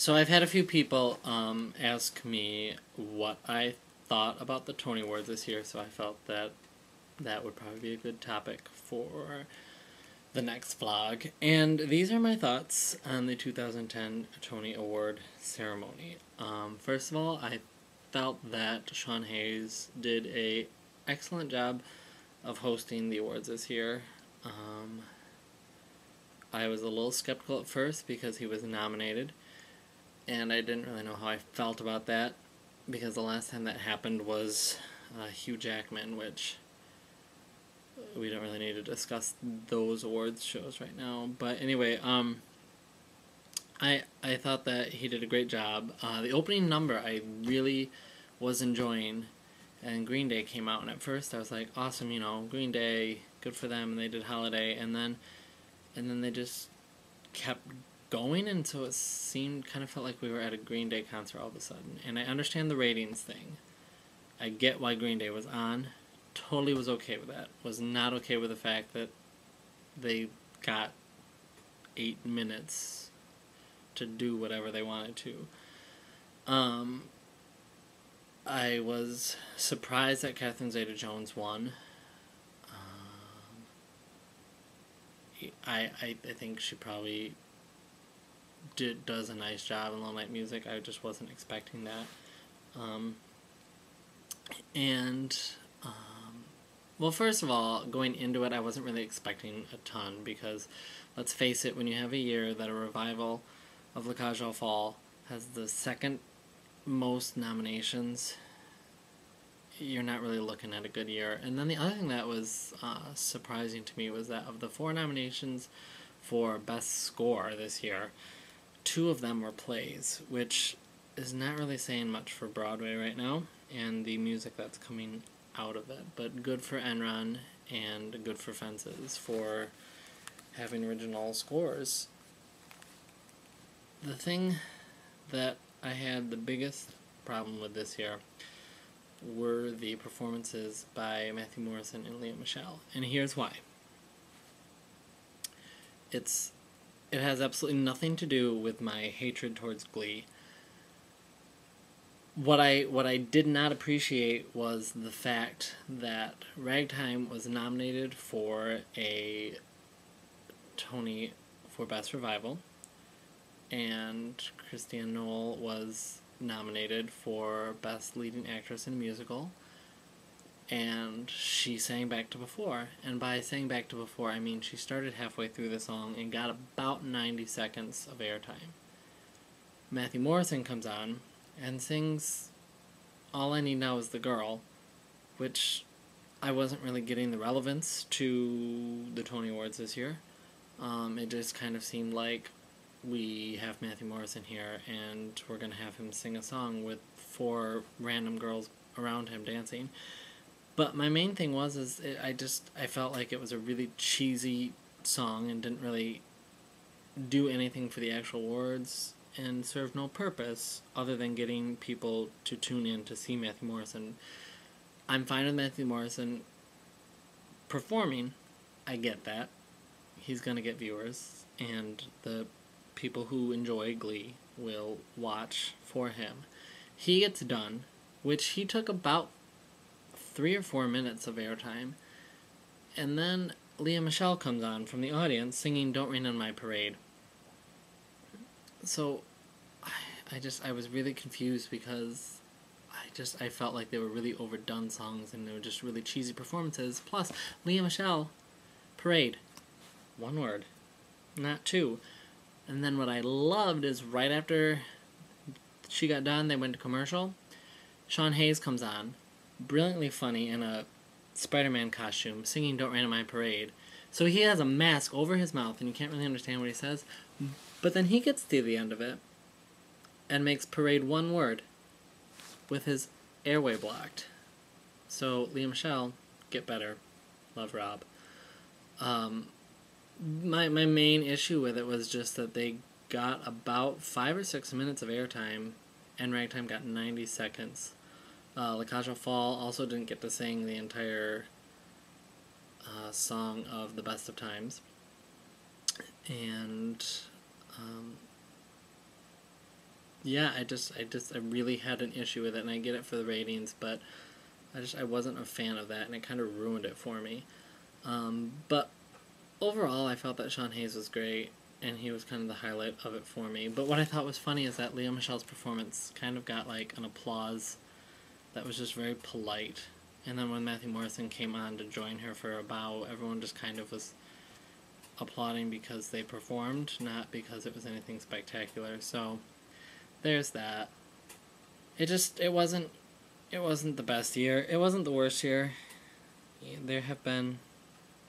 So I've had a few people ask me what I thought about the Tony Awards this year, so I felt that that would probably be a good topic for the next vlog. And these are my thoughts on the 2010 Tony Award ceremony. First of all, I felt that Sean Hayes did a excellent job of hosting the awards this year. I was a little skeptical at first because he was nominated, and I didn't really know how I felt about that, because the last time that happened was Hugh Jackman, which we don't really need to discuss those awards shows right now. But anyway, I thought that he did a great job. The opening number I really was enjoying, and Green Day came out, and at first I was like, awesome, you know, Green Day, good for them, and they did Holiday, and then they just kept going, and so it kind of felt like we were at a Green Day concert all of a sudden. And I understand the ratings thing. I get why Green Day was on. Totally was okay with that. Was not okay with the fact that they got 8 minutes to do whatever they wanted to. I was surprised that Catherine Zeta-Jones won. I think she probably does a nice job in Low Night Music. I just wasn't expecting that. Well, first of all, going into it, I wasn't really expecting a ton, because, let's face it, when you have a year that a revival of La Cage aux Folles has the second most nominations, you're not really looking at a good year. And then the other thing that was surprising to me was that of the 4 nominations for Best Score this year, 2 of them were plays, which is not really saying much for Broadway right now and the music that's coming out of it. But good for Enron and good for Fences for having original scores. The thing that I had the biggest problem with this year were the performances by Matthew Morrison and Leah Michele, and here's why. It has absolutely nothing to do with my hatred towards Glee. What I did not appreciate was the fact that Ragtime was nominated for a Tony for Best Revival, and Christiane Noel was nominated for Best Leading Actress in a Musical, and she sang Back to Before. And by saying Back to Before, I mean she started halfway through the song and got about 90 seconds of airtime. Matthew Morrison comes on and sings All I Need Now Is the Girl, which I wasn't really getting the relevance to the Tony Awards this year. It just kind of seemed like we have Matthew Morrison here, and we're going to have him sing a song with 4 random girls around him dancing. But my main thing was, I felt like it was a really cheesy song and didn't really do anything for the actual words and served no purpose other than getting people to tune in to see Matthew Morrison. I'm fine with Matthew Morrison performing. I get that. He's going to get viewers, and the people who enjoy Glee will watch for him. He gets done, which he took about 3 or 4 minutes of airtime, and then Leah Michele comes on from the audience singing Don't Rain on My Parade. So I was really confused, because I felt like they were really overdone songs and they were just really cheesy performances. Plus, Leah Michele, Parade, 1 word, not 2. And then what I loved is right after she got done, they went to commercial. Sean Hayes comes on, brilliantly funny in a Spider-Man costume, singing Don't Rain on My Parade. So he has a mask over his mouth and you can't really understand what he says. But then he gets to the end of it and makes Parade 1 word with his airway blocked. So Leah Michele, get better. Love, Rob. My main issue with it was just that they got about 5 or 6 minutes of airtime, and Ragtime got 90 seconds. La Cage aux Folles also didn't get to sing the entire song of The Best of Times. And yeah, I really had an issue with it, and I get it for the ratings, but I wasn't a fan of that, and it kind of ruined it for me. But overall, I felt that Sean Hayes was great, and he was kind of the highlight of it for me. But what I thought was funny is that Lea Michele's performance kind of got like an applause that was just very polite. And then when Matthew Morrison came on to join her for a bow, everyone just kind of was applauding because they performed, not because it was anything spectacular. So there's that. It wasn't the best year. It wasn't the worst year. There have been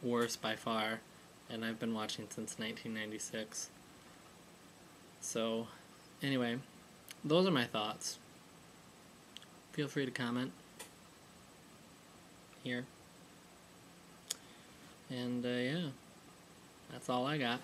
worse by far, and I've been watching since 1996. So, anyway, those are my thoughts. Feel free to comment here. And, yeah, that's all I got.